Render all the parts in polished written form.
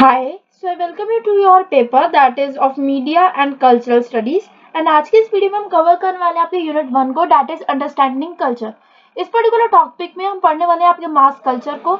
Hi, so I welcome you to your paper that is of Media and Cultural Studies and आज के इस video में हम cover करने वाले हैं आपके यूनिट 1 को that is अंडरस्टैंडिंग कल्चर। इस पर्टिकुलर टॉपिक में हम पढ़ने वाले हैं आपके मास कल्चर को,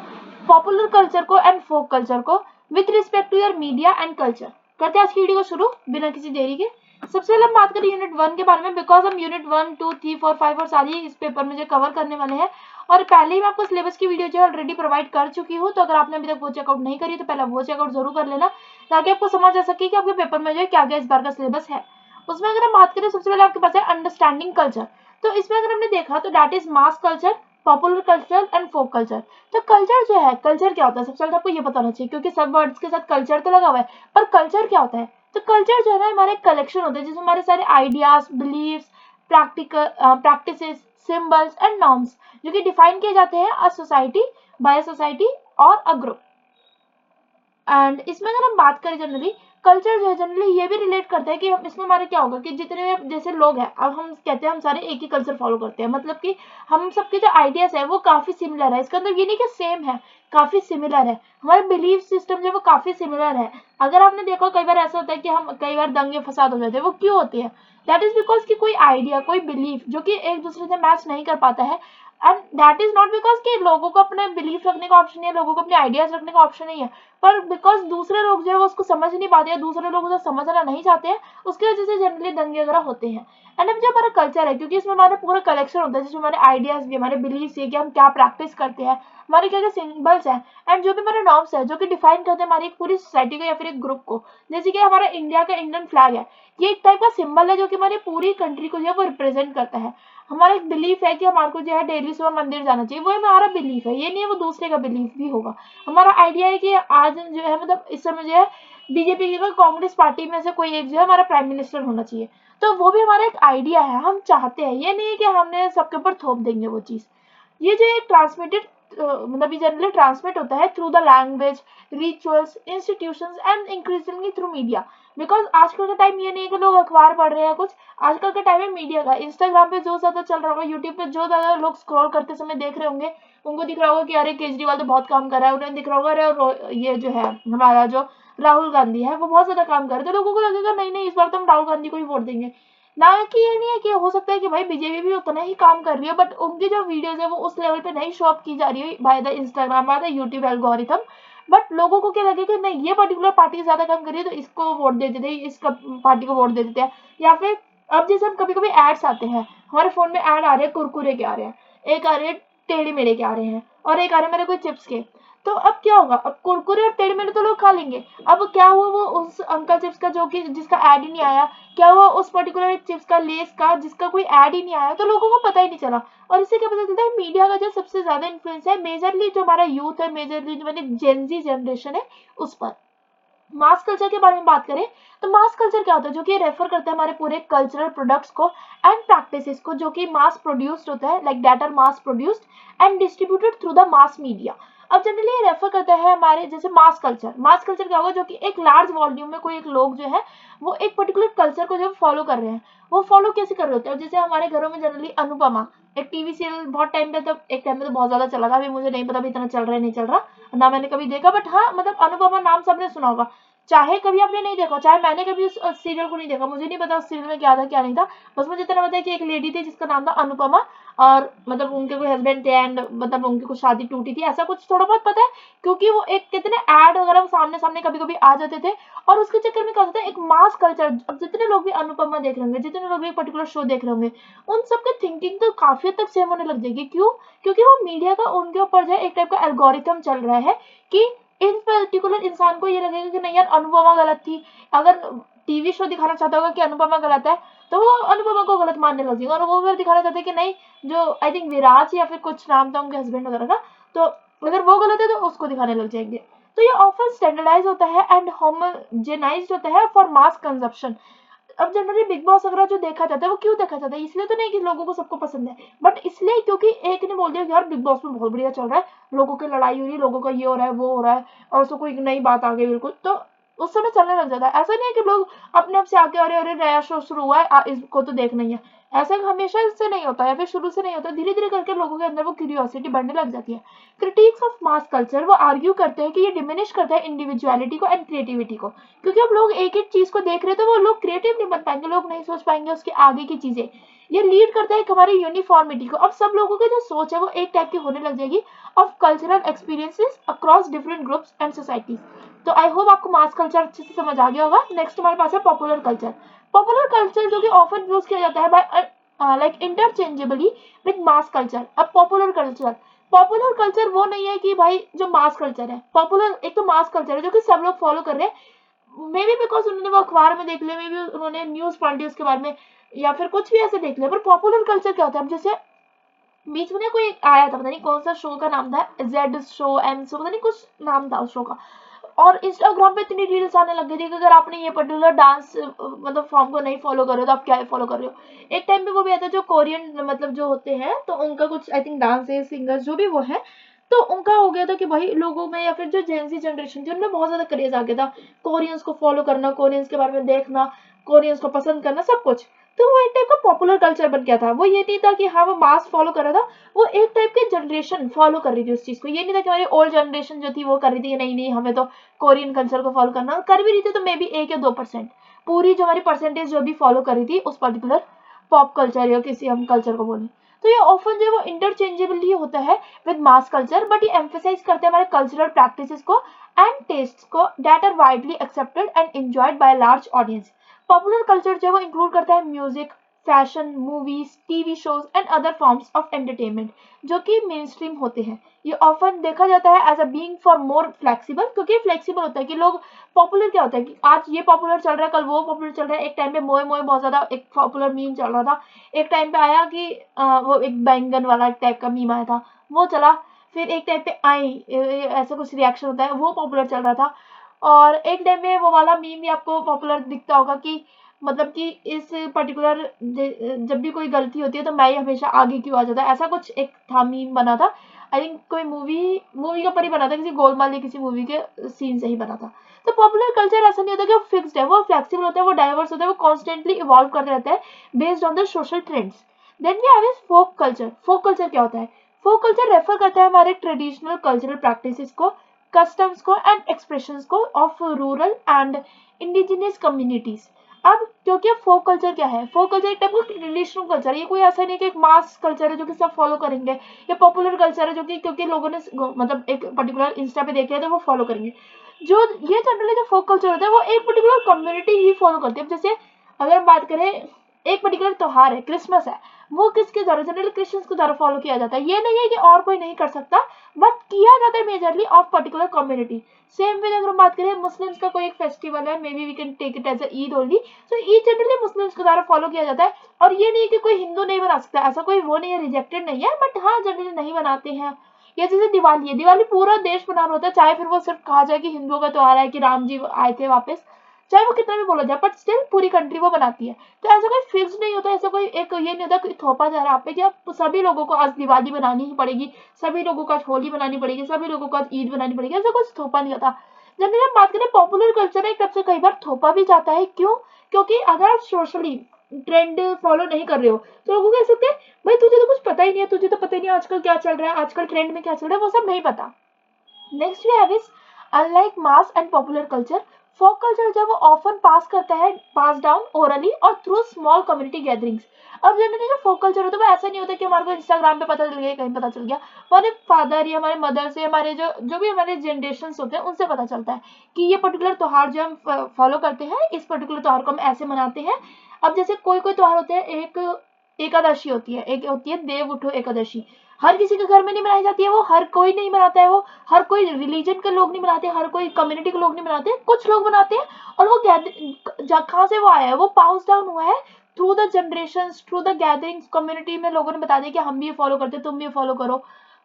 पॉपुलर कल्चर को एंड फोक कल्चर को with respect to your media and culture. करते हैं आज की वीडियो को शुरू बिना किसी देरी के। सबसे पहले हम बात करें यूनिट 1 के बारे में बिकॉज हम यूनिट 1, 2, 3, 4, 5 और सारी इस पेपर में जो कवर करने वाले हैं और पहले ही मैं आपको सिलेबस की वीडियो जो है ऑलरेडी प्रोवाइड कर चुकी हूँ, तो अगर आपने अभी तक वो चेकआउट नहीं करी तो पहले वो चेकआउट जरूर कर लेना ताकि आपको समझ आ सके कि आपके पेपर में जो है क्या क्या इस बार का सिलेबस है। उसमें अगर हम बात करें सबसे पहले आपके पास है अंडरस्टैंडिंग कल्चर। तो इसमें अगर हमने देखा तो that is mass culture, popular culture and folk culture. तो कल्चर जो है, कल्चर क्या होता है सबसे पहले आपको ये पता होना चाहिए क्योंकि सब वर्ड्स के साथ कल्चर तो लगा हुआ है, पर कल्चर क्या होता है? तो कल्चर जो है ना हमारे कलेक्शन होता है जिसमें हमारे सारे ideas, beliefs, practices, symbols and norms जो कि डिफाइन किए जाते हैं अ सोसाइटी, बाय सोसाइटी और अ ग्रुप। एंड इसमें अगर हम बात करें जनरली, कल्चर जो है जनरली ये भी रिलेट करता है कि हम इसमें हमारे क्या होगा कि जितने जैसे लोग हैं, अब हम कहते हैं हम सारे एक ही कल्चर फॉलो करते हैं, मतलब कि हम सबके जो आइडियाज है वो काफी सिमिलर है। इसका मतलब ये नहीं कि सेम है, काफी सिमिलर है। हमारे बिलीफ सिस्टम जो है वो काफी सिमिलर है। अगर आपने देखा कई बार ऐसा होता है कि हम कई बार दंगे फसाद हो जाते हैं, वो क्यों होते हैं? दैट इज बिकॉज कि कोई आइडिया, कोई बिलीफ जो कि एक दूसरे से मैच नहीं कर पाता है। And that is not because कि लोगों को अपने बिलीफ रखने का ऑप्शन नहीं है, लोगों को अपने आइडियाज रखने का ऑप्शन नहीं है, पर बिकॉज दूसरे लोग जो है वो उसको समझ नहीं पाते हैं, दूसरे लोग उसे समझना नहीं चाहते हैं, उसकी वजह से जनरली दंगे वगैरह होते हैं। एंड अब जो हमारा कल्चर है, क्योंकि इसमें हमारा पूरा कलेक्शन होता है जिसमें हमारे आइडियाज भी, हमारे बिलीफ है कि हम क्या प्रैक्टिस करते हैं, हमारे क्या क्या सिंबल्स हैं एंड जो भी हमारे नॉर्म्स है जो कि डिफाइन करते हैं हमारी एक पूरी सोसाइटी को या फिर एक ग्रुप को। जैसे कि हमारा इंडिया का इंडियन फ्लैग है, ये एक टाइप का सिंबल है जो कि हमारी पूरी कंट्री को जो है वो रिप्रेजेंट करता है। हमारा एक बिलीफ है कि हमारे को जो है डेली सुबह मंदिर जाना चाहिए, वो हमारा बिलीफ है, ये नहीं है वो दूसरे का बिलीफ भी होगा। हमारा आइडिया है कि आज जो है मतलब इस समय जो है बीजेपी की कांग्रेस पार्टी में से कोई एक जो है हमारा प्राइम मिनिस्टर होना चाहिए, तो वो भी हमारा एक आइडिया है, हम चाहते हैं, ये नहीं है कि हमने सबके ऊपर थोप देंगे वो चीज। ये जो एक ट्रांसमिटेड मतलब ये जनरली ट्रांसमिट होता है through the language, rituals, institutions and increasingly through media. Because आजकल का टाइम ये नहीं है कि लोग अखबार पढ़ रहे हैं कुछ, आजकल का टाइम है मीडिया का। इंस्टाग्राम पे जो ज्यादा चल रहा होगा, यूट्यूब पे जो ज्यादा लोग स्क्रॉल करते समय देख रहे होंगे, उनको दिख रहा होगा कि अरे केजरीवाल तो बहुत काम कर रहा है, उन्हें दिख रहा होगा अरे ये जो है हमारा जो राहुल गांधी है वो बहुत ज्यादा काम कर रहे हैं, तो लोगों को लगेगा नहीं नहीं इस बार तो हम राहुल गांधी को ही वोट देंगे। ना कि ये नहीं है कि हो सकता है कि भाई बीजेपी भी उतना ही काम कर रही है, बट उनकी जो वीडियोस है वो उस लेवल पे नहीं शो अप की जा रही है by the Instagram, by the YouTube algorithm. But लोगों को क्या लगे कि नहीं ये पर्टिकुलर पार्टी ज्यादा काम कर रही है तो इसको वोट दे देते हैं, इस पार्टी को वोट दे देते हैं। या फिर अब जैसे हम कभी कभी एड्स आते हैं, हमारे फोन में एड आ रहे हैं कुरकुरे के आ रहे हैं, एक आ रहे हैं टेढ़े मेढ़े के आ रहे हैं और एक आ रहे हैं मेरे कोई चिप्स के। तो अब क्या होगा, अब कुरकुरे और टेढ़े मेढ़े तो लोग खा लेंगे। अब क्या हुआ वो उस अंकल चिप्स का जो कि जिसका ऐड ही नहीं आया, क्या हुआ उस पर्टिकुलर चिप्स का, लेस का, जिसका कोई ऐड ही नहीं आया, तो लोगों को पता ही नहीं चला। और इससे क्या पता चलता है, मीडिया का जो सबसे ज्यादा इन्फ्लुएंस है मेजरली जो हमारा यूथ है, मेजरली जो मैंने जेनजी जनरेशन है उस पर। मास कल्चर के बारे में बात करें तो मास कल्चर क्या होता है, जो कि रेफर करता है हमारे पूरे कल्चरल प्रोडक्ट्स को एंड प्रैक्टिसेस को जो कि मास प्रोड्यूस्ड होता है, like that are mass produced and distributed through the mass media. अब जनरली ये रेफर करता है हमारे जैसे मास कल्चर। मास कल्चर क्या होगा, जो कि एक लार्ज वॉल्यूम में कोई एक लोग जो है वो एक पर्टिकुलर कल्चर को जो फॉलो कर रहे हैं। वो फॉलो कैसे कर रहे होते हैं, जैसे हमारे घरों में जनरली अनुपमा एक टीवी सीरियल बहुत टाइम पे, तब एक टाइम में तो बहुत ज्यादा चला था, अभी मुझे नहीं पता भी इतना चल रहा है नहीं चल रहा, ना मैंने कभी देखा, बट हाँ मतलब अनुपमा नाम सबने सुना होगा। चाहे कभी आपने नहीं देखा, चाहे मैंने कभी उस सीरियल को नहीं देखा, मुझे नहीं पता उस सीरियल में क्या था क्या नहीं था, बस मुझे इतना पता है कि एक लेडी थी जिसका नाम था अनुपमा, और मतलब उनके कोई हस्बैंड थे एंड मतलब उनकी कुछ शादी टूटी थी, ऐसा कुछ थोड़ा बहुत पता है। क्योंकि वो एक कितने ऐड वगैरह सामने सामने कभी कभी आ जाते थे, और उसके चक्कर में क्या होता है एक मास कल्चर। अब जितने लोग भी अनुपमा देख रहे होंगे, जितने लोग भी पर्टिकुलर शो देख रहे होंगे, उन सबके थिंकिंग तो काफी हद तक सेम होने लग जाएगी। क्यों? क्योंकि वो मीडिया का उनके ऊपर जो है एक टाइप का एल्गोरिथम चल रहा है कि इन पर्टिकुलर इंसान को ये लगेगा कि नहीं यार अनुपमा गलत थी। अगर टीवी शो दिखाना चाहता होगा कि अनुपमा गलत है, तो वो अनुपमा को गलत मानने लग जाएगा, और वो अगर दिखाना चाहते हैं कि नहीं जो आई थिंक विराज या फिर कुछ नाम था उनके हस्बैंड वगैरह का, तो अगर वो गलत है तो उसको दिखाने लग जाएंगे। तो ये ऑफर स्टैंडर्डाइज होता है एंड होमोजेनाइज्ड होता है फॉर मास कंजप्शन। अब जनरली बिग बॉस वगैरह जो देखा जाता है वो क्यों देखा जाता है, इसलिए तो नहीं कि लोगों को सबको पसंद है, बट इसलिए क्योंकि एक ने बोल दिया कि यार बिग बॉस में बहुत बढ़िया चल रहा है, लोगों की लड़ाई हो रही है, लोगों का ये हो रहा है वो हो रहा है, और उसको कोई नई बात आ गई बिल्कुल, तो उस समय चलने लग जाता है। ऐसा नहीं है कि लोग अपने आप से आके अरे अरे नया शो शुरू हुआ है इसको तो देखना ही है, ऐसा हमेशा से नहीं होता या फिर शुरू से नहीं होता, धीरे धीरे करके लोगों के अंदर वो क्यूरियोसिटी बढ़ने लग जाती है। क्रिटिक्स ऑफ मास कल्चर वो आर्ग्यू करते हैं कि ये डिमिनिश करता है इंडिविजुअलिटी को एंड क्रिएटिविटी को, क्योंकि अब लोग एक एक चीज को देख रहे हैं तो वो लोग क्रिएटिव नहीं बन पाएंगे, लोग नहीं सोच पाएंगे उसके आगे की चीजें। ये लीड करता है हमारी यूनिफॉर्मिटी को, अब सब लोगों की जो सोच है वो एक टाइप की होने लग जाएगी of cultural experiences across different groups and societies. तो आई होप आपको मास कल्चर अच्छे से समझ आ गया होगा। नेक्स्ट हमारे पास है पॉपुलर कल्चर। पॉपुलर कल्चर जो कि ऑफन यूज किया जाता है by like interchangeably with mass culture. अब पॉपुलर कल्चर वो नहीं है कि भाई जो मास कल्चर है, पॉपुलर एक तो मास कल्चर है जो कि सब लोग फॉलो कर रहे हैं, मे बी बिकॉज उन्होंने वो अखबार में देख लिया, मे बी उन्होंने न्यूज पढ़ ली उसके बारे में, या फिर कुछ भी ऐसे देख लिया। पर पॉपुलर कल्चर क्या होता है, अब जैसे बीच में ना कोई आया था, पता नहीं कौन सा शो का नाम था, जेड शो, एम शो, पता नहीं कुछ नाम था उस शो का, और इंस्टाग्राम पे इतनी रील्स आने लग गई थी कि अगर आपने ये पर्टिकुलर डांस मतलब फॉर्म को नहीं फॉलो कर रहे हो तो आप क्या फॉलो कर रहे हो। एक टाइम पे वो भी आता है जो कोरियन मतलब जो होते हैं तो उनका कुछ आई थिंक डांस है, सिंगर्स जो भी वो है, तो उनका हो गया था कि भाई लोगों में या फिर जो जेंजी जनरेशन थी उनमें बहुत ज्यादा क्रेज आ गया था कोरियंस को फॉलो करना, कोरियंस के बारे में देखना, कोरियंस को पसंद करना, सब कुछ। तो वो एक टाइप का पॉपुलर कल्चर बन गया था। वो ये नहीं था कि हाँ वो मास फॉलो कर रहा था, वो एक टाइप की जनरेशन फॉलो कर रही थी उस चीज को। ये नहीं था कि हमारी ओल्ड जनरेशन जो थी वो कर रही थी कि नहीं नहीं हमें तो कोरियन कल्चर को फॉलो करना, कर भी रही थी तो मे बी 1 या 2%, पूरी जो हमारी परसेंटेज जो भी फॉलो कर रही थी उस पर्टिकुलर पॉप कल्चर या किसी हम कल्चर को बोले। तो ये ऑफन जो है वो इंटरचेंजेबली होता है विद मास कल्चर, बट ये एम्फेसाइज करते हैं हमारे कल्चरल प्रैक्टिसेस को एंड टेस्ट को that are widely accepted and enjoyed by large audience. Popular culture जो है वो इंक्लूड करता है music, fashion, movies, TV shows and other forms of entertainment जो कि मेन स्ट्रीम होते हैं। ये ऑफन देखा जाता है as a being for more flexible, क्योंकि फ्लेक्सिबल होता है कि लोग, पॉपुलर क्या होता है कि आज ये पॉपुलर चल रहा है कल वो पॉपुलर चल रहा है। एक टाइम पे मोए मोए बहुत ज्यादा एक पॉपुलर मीम चल रहा था, एक टाइम पे आया कि वो एक बैंगन वाला टाइप का मीम आया था वो चला, फिर एक टाइम पे आई ऐसा कुछ रिएक्शन होता है वो पॉपुलर चल रहा था, और एक टाइम में वो वाला मीम भी आपको पॉपुलर दिखता होगा कि मतलब कि इस पर्टिकुलर जब भी कोई गलती होती है तो मैं ही हमेशा आगे क्यों आ जाता है, ऐसा कुछ एक था मीम बना था। आई थिंक कोई मूवी का पर ही बना था, किसी गोलमाल या किसी मूवी के सीन से ही बना था। तो पॉपुलर कल्चर ऐसा नहीं होता कि वो फिक्स्ड है, वो फ्लेक्सिबल होता है, वो डाइवर्स होता है, वो कॉन्स्टेंटली इवॉल्व करते रहता है based on the social trends. Then we have is folk culture. Folk culture क्या होता है? फोक कल्चर रेफर करता है हमारे ट्रेडिशनल कल्चरल प्रैक्टिसेस को, कस्टम्स को एंड एक्सप्रेशंस को of rural and indigenous communities. अब क्योंकि फोक कल्चर क्या है, फोक कल्चर एक टाइप का ट्रेडिशनल कल्चर है, ये कोई ऐसा नहीं कि एक मास कल्चर है जो कि सब फॉलो करेंगे, या पॉपुलर कल्चर है जो कि क्योंकि लोगों ने मतलब एक पर्टिकुलर इंस्टा पे देख लिया तो वो फॉलो करेंगे। जो ये जनरली जो फोक कल्चर होता है वो एक पर्टिकुलर कम्युनिटी ही फॉलो करती है। जैसे अगर हम बात करें एक पर्टिकुलर त्योहार है, क्रिसमस है, वो किसके द्वारा, जनरली क्रिश्चियंस के द्वारा फॉलो किया जाता है। ये नहीं है कि और कोई नहीं कर सकता, बट किया जाता है majorly of particular community. Same way अगर हम बात करें मुस्लिम्स का कोई एक फेस्टिवल है, maybe we can take it as a Eid only, so Eid generally Muslims के द्वारा फॉलो किया जाता है। और ये नहीं है कि कोई हिंदू नहीं बना सकता, ऐसा कोई वो नहीं है, रिजेक्टेड नहीं है, बट हाँ जनरली नहीं बनाते हैं। या जैसे दिवाली है, दिवाली पूरा देश मनाना होता है, चाहे फिर वो सिर्फ कहा जाए कि हिंदुओं का त्योहार है कि राम जी आए थे वापस, चाहे वो कितना भी बोला जाए, बट स्टिल पूरी कंट्री वो बनाती है। तो ऐसा कोई फिक्स नहीं होता, ऐसा कोई एक ये नहीं होता कि थोपा जा रहा है आप पे कि आप सभी लोगों को आज दिवाली बनानी ही पड़ेगी, सभी लोगों को आज होली बनानी पड़ेगी, सभी लोगों को आज ईद बनानी पड़ेगी, ऐसा कुछ थोपा नहीं होता। जनरली हम बात करें पॉपुलर कल्चर है, एक तरफ से कई बार थोपा भी जाता है। क्यों? क्योंकि अगर आप सोशली ट्रेंड फॉलो नहीं कर रहे हो तो लोगों कह सकते हैं भाई तुझे तो कुछ पता ही नहीं है, तुझे तो पता ही नहीं आजकल क्या चल रहा है, आजकल ट्रेंड में क्या चल रहा है, वो सब नहीं पता। Next we have is unlike mass and popular culture, folk culture जब वो ऑफन पास करता है, पास डाउन ओरली और थ्रू स्मॉल कम्युनिटी गैदरिंग्स। अब जनरली जो फोक कल्चर होता है वो ऐसा नहीं होता कि हमारे को इंस्टाग्राम पे पता चल गया, कहीं पता चल गया, हमारे फादर या हमारे मदर से, हमारे जो जो भी हमारे जनरेशन होते हैं उनसे पता चलता है कि ये पर्टिकुलर त्योहार जो हम फॉलो करते हैं, इस पर्टिकुलर त्योहार को हम ऐसे मनाते हैं। अब जैसे कोई कोई त्योहार होते हैं, एक एकादशी होती है, एक होती है देव उठो एकादशी, हर किसी के घर में नहीं मनाई जाती है, वो हर कोई नहीं मनाता है, वो हर कोई रिलीजन के लोग नहीं मनाते, हर कोई कम्युनिटी के लोग नहीं मनाते, कुछ लोग मनाते हैं। और वो कहाँ से वो आया है, वो पास डाउन हुआ है through the generation, through the gatherings, community में लोगों ने बता दिया कि हम भी ये फॉलो करते हैं, तुम भी ये फॉलो करो।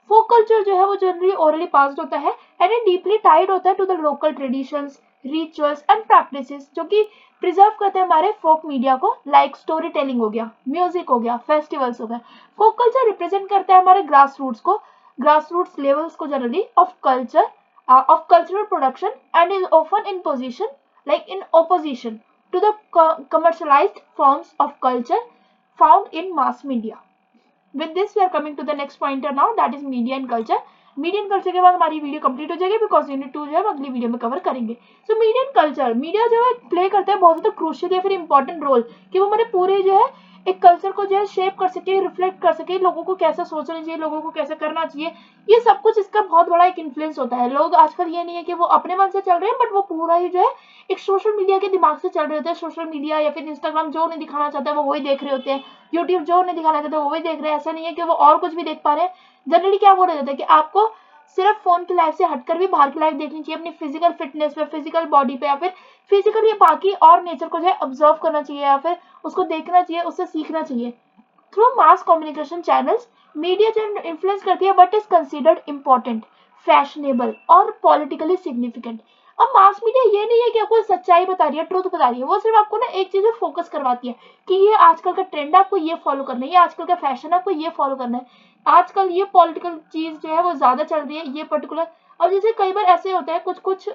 फोक कल्चर जो है वो जनरली ओरली पास्ड होता है एंड इट डीपली टाइड होता है to the local traditions, rituals and practices जो कि प्रिजर्व करते हैं हमारे फोक मीडिया को, लाइक स्टोरी टेलिंग हो गया, म्यूजिक हो गया, फेस्टिवल्स हो गए। फोक कल्चर रिप्रेजेंट करता है हमारे ग्रास रूट्स को, ग्रास रूट्स लेवल्स को generally of culture, of cultural production and is often in position like in opposition to the commercialized forms of culture. found in mass media. With this we are coming to the next pointer now, that is media and culture. Media and culture के बाद हमारी video complete हो जाएगी, because unit 2 जो है अगली video में cover करेंगे. सो मीडिया एंड कल्चर, मीडिया जो है प्ले करता है बहुत ज्यादा क्रूशियल या फिर इंपॉर्टेंट रोल कि वो हमारे पूरे जो है एक कल्चर को जो है शेप कर सके, रिफ्लेक्ट कर सके, लोगों को कैसा सोचना चाहिए, लोगों को कैसे करना चाहिए, ये सब कुछ इसका बहुत बड़ा एक इन्फ्लुएंस होता है. लोग आजकल ये नहीं है कि वो अपने मन से चल रहे हैं, बट वो पूरा ही जो है एक सोशल मीडिया के दिमाग से चल रहे होते हैं. सोशल मीडिया या फिर इंस्टाग्राम जो उन्हें दिखाना चाहता है वो वही देख रहे होते हैं, यूट्यूब जो उन्हें दिखाना चाहता है वो वही देख रहे हैं. ऐसा नहीं है कि वो और कुछ भी देख पा रहे हैं. जनरली क्या बोला जाता है कि आपको सिर्फ फोन की लाइफ से हटकर भी बाहर की लाइफ देखनी चाहिए, अपनी फिजिकल फिटनेस पे, फिजिकल बॉडी पे, या फिर फिजिकल या बाकी और नेचर को जो है ऑब्जर्व करना चाहिए, या फिर उसको देखना चाहिए, उससे सीखना चाहिए. Through mass communication channels media जो इन्फ्लुएंस करती है but is considered important, fashionable और पॉलिटिकली सिग्निफिकेंट. अब मास मीडिया ये नहीं है कि आपको सच्चाई बता रही है, ट्रूथ बता रही है, वो सिर्फ आपको ना एक चीज में फोकस करवाती है कि ये आजकल का ट्रेंड है, आपको ये फॉलो करना है, ये आजकल का फैशन है, आपको ये फॉलो करना है, आजकल ये पॉलिटिकल चीज जो है वो ज्यादा चल रही है, ये पर्टिकुलर. अब जैसे कई बार ऐसे होता है, कुछ कुछ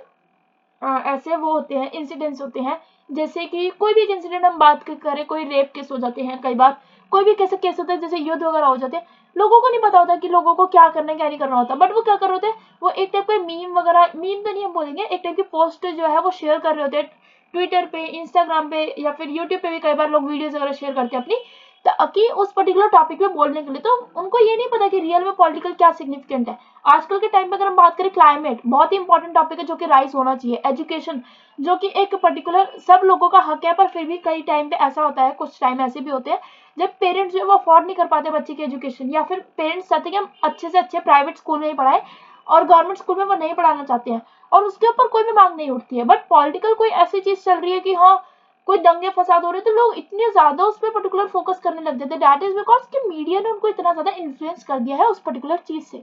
ऐसे वो होते हैं, इंसिडेंट्स होते हैं, जैसे कि कोई भी एक इंसिडेंट हम बात करें, कोई रेप केस हो जाते हैं, कई बार कोई भी कैसे केस होता है, जैसे युद्ध वगैरह हो जाते हैं, लोगों को नहीं पता होता कि लोगों को क्या करना है क्या नहीं करना होता, बट वो क्या कर रहे होते हैं, वो एक टाइप का मीम वगैरह, मीम तो नहीं हम बोलेंगे, एक टाइप की पोस्ट जो है वो शेयर कर रहे होते हैं ट्विटर पे, इंस्टाग्राम पे या फिर यूट्यूब पे भी कई बार लोग वीडियोज वगैरह शेयर करते हैं अपनी, ताकि उस पर्टिकुलर टॉपिक पे बोलने के लिए. तो उनको ये नहीं पता कि रियल में पॉलिटिकल क्या सिग्निफिकेंट है. आजकल के टाइम पे अगर हम बात करें, क्लाइमेट बहुत ही इंपॉर्टेंट टॉपिक है जो कि राइज होना चाहिए. एजुकेशन जो कि एक पर्टिकुलर सब लोगों का हक है, पर फिर भी कई टाइम पे ऐसा होता है, कुछ टाइम ऐसे भी होते हैं जब पेरेंट्स जो है वो अफोर्ड नहीं कर पाते बच्चे की एजुकेशन, या फिर पेरेंट्स चाहते हैं कि हम अच्छे से अच्छे प्राइवेट स्कूल में ही पढ़ाएं और गवर्नमेंट स्कूल में वो नहीं पढ़ाना चाहते हैं, और उसके ऊपर कोई भी मांग नहीं उठती है. बट पॉलिटिकल कोई ऐसी चीज चल रही है कि हाँ कोई दंगे फसाद हो रहे, तो लोग इतने ज्यादा उस पर पर्टिकुलर फोकस करने लग जाते हैं. दैट इज बिकॉज कि मीडिया ने उनको इतना ज्यादा इन्फ्लुएंस कर दिया है उस पर्टिकुलर चीज से.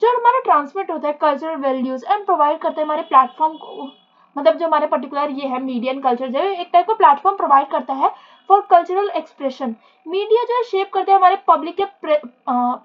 जो हमारा ट्रांसमिट होता है कल्चरल वैल्यूज एंड प्रोवाइड करता है हमारे प्लेटफॉर्म को, मतलब जो हमारे पर्टिकुलर ये है मीडिया एंड कल्चर जो है एक टाइप का प्लेटफॉर्म प्रोवाइड करता है फॉर कल्चरल एक्सप्रेशन. मीडिया जो है शेप करते हैं हमारे पब्लिक के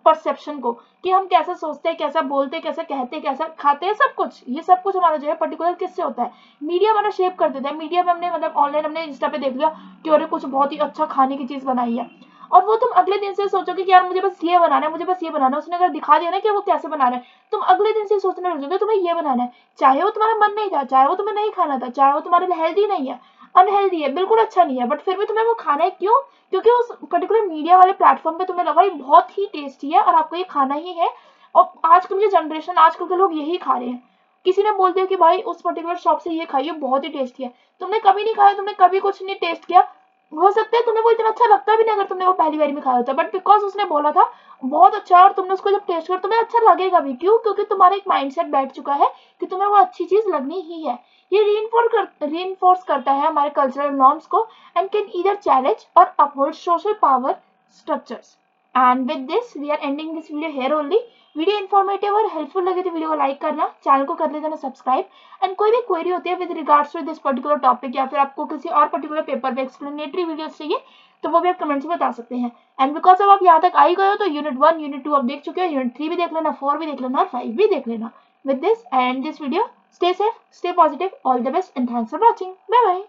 परसेप्शन को, कि हम कैसा सोचते हैं, कैसा बोलते हैं, कैसा कहते हैं, कैसा खाते हैं, सब कुछ, ये सब कुछ हमारा जो है पर्टिकुलर किससे होता है, मीडिया हमारा शेप कर देता है. मीडिया में हमने मतलब ऑनलाइन हमने इंस्टा पे देख लिया कि अरे कुछ बहुत ही अच्छा खाने की चीज बनाई है, और वो तुम अगले दिन से सोचोगे कि यार मुझे बस ये बनाना है, मुझे बस ये बनाना है. उसने अगर दिखा दिया ना कि वो कैसे बना रहा है, तुम अगले दिन से सोचने लगोगे तुम्हें ये बनाना है, चाहे वो तुम्हारा मन नहीं था, चाहे वो तुम्हें नहीं खाना था, चाहे वो तुम्हारे लिए हेल्दी नहीं है, अनहेल्दी है, बिल्कुल अच्छा नहीं है, बट फिर भी तुम्हें वो खाना है. क्यों? क्योंकि उस पर्टिकुलर मीडिया वाले प्लेटफॉर्म पे तुम्हें लगा ये बहुत ही टेस्टी है और आपको ये खाना ही है. और आजकल की जनरेशन, आजकल के लोग यही खा रहे हैं. किसी ने बोल दिया कि भाई उस पर्टिकुलर शॉप से ये खाइए बहुत ही टेस्टी है, तुमने कभी नहीं खाया, तुमने कभी कुछ नहीं टेस्ट किया, हो सकता है तुम्हें वो इतना अच्छा लगता भी नहीं अगर तुमने वो पहली बार में खाया होता, बट बिकॉज उसने बोला था बहुत अच्छा है और तुमने उसको जब टेस्ट कर तुम्हें अच्छा लगेगा भी. क्यों? क्योंकि तुम्हारा एक माइंडसेट बैठ चुका है कि तुम्हें वो अच्छी चीज लगनी ही है. ये रीइंफोर्स करता है हमारे कल्चरल नॉर्म्स को and can either challenge or uphold social power structures. And with this we are ending this video here only. Video informative और हेल्पफुल लगे तो वीडियो को लाइक करना, चैनल को कर लेना सब्सक्राइब. एंड कोई भी क्वेरी होती है with regards to this particular topic, या फिर आपको किसी और पर्टिकुलर पेपर में एक्सप्लेनेटरी वीडियोस चाहिए, तो वो भी आप कमेंट्स में बता सकते हैं. एंड बिकॉज अब आप यहाँ तक आ ही गए हो तो यूनिट 1 यूनिट 2 आप देख चुके हो, यूनिट 3 भी देख लेना, 4 भी देख लेना और 5 भी देख लेना. With this I end this video. Stay safe, stay positive, all the best and thanks for watching. Bye bye.